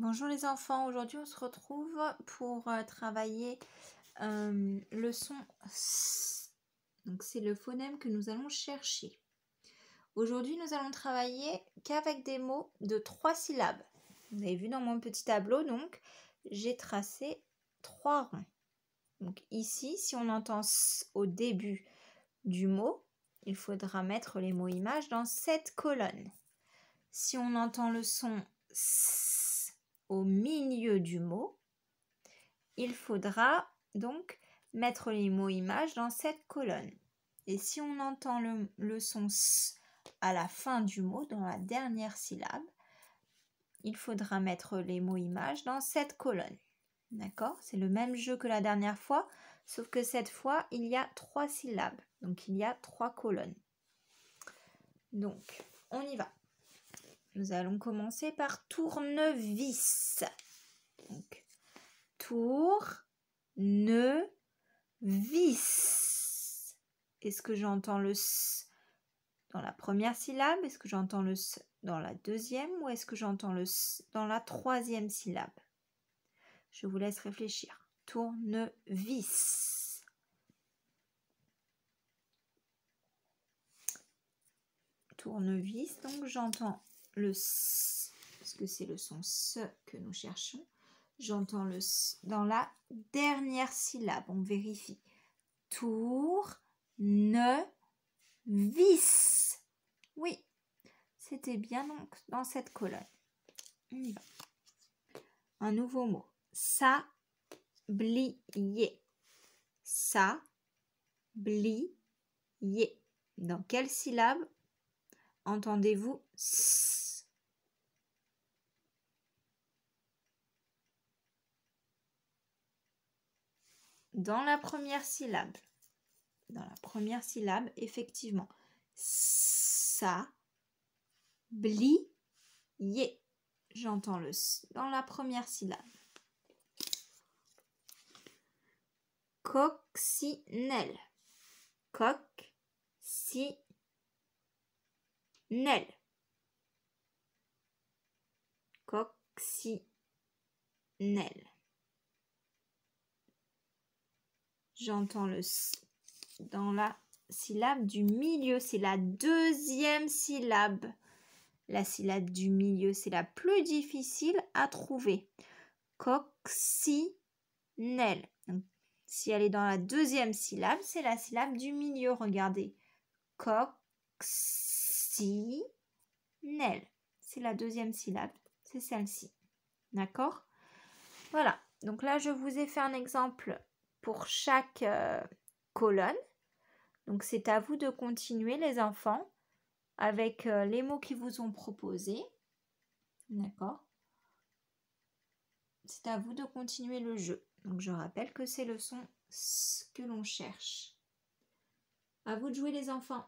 Bonjour les enfants, aujourd'hui on se retrouve pour travailler le son S. Donc c'est le phonème que nous allons chercher. Aujourd'hui nous allons travailler qu'avec des mots de 3 syllabes. Vous avez vu dans mon petit tableau, donc j'ai tracé 3 ronds. Donc ici, si on entend S au début du mot, il faudra mettre les mots images dans cette colonne. Si on entend le son S au milieu du mot, il faudra donc mettre les mots images dans cette colonne. Et si on entend le son S à la fin du mot, dans la dernière syllabe, il faudra mettre les mots images dans cette colonne. D'accord? C'est le même jeu que la dernière fois, sauf que cette fois, il y a 3 syllabes. Donc, il y a 3 colonnes. Donc, on y va. Nous allons commencer par tournevis. Donc, tournevis. Est-ce que j'entends le S dans la première syllabe? Est-ce que j'entends le S dans la deuxième? Ou est-ce que j'entends le S dans la troisième syllabe? Je vous laisse réfléchir. Tournevis. Tournevis, donc j'entends le S, parce que c'est le son S que nous cherchons. J'entends le S dans la dernière syllabe. On vérifie. Tournevis. Oui, c'était bien donc dans cette colonne. On y va. Un nouveau mot. Sablier. Sablier. Dans quelle syllabe entendez-vous S? Dans la première syllabe. Dans la première syllabe, effectivement. Sablier. J'entends le S dans la première syllabe. Coccinelle. Coccinelle. Coccinelle. J'entends le S dans la syllabe du milieu. C'est la deuxième syllabe. La syllabe du milieu, c'est la plus difficile à trouver. Coccinelle. Donc, si elle est dans la deuxième syllabe, c'est la syllabe du milieu. Regardez. Coccinelle. C'est la deuxième syllabe. C'est celle-ci. D'accord? Voilà. Donc là, je vous ai fait un exemple pour chaque colonne. Donc, c'est à vous de continuer, les enfants, avec les mots qui vous ont proposés. D'accord? C'est à vous de continuer le jeu. Donc, je rappelle que c'est le son S que l'on cherche. À vous de jouer, les enfants.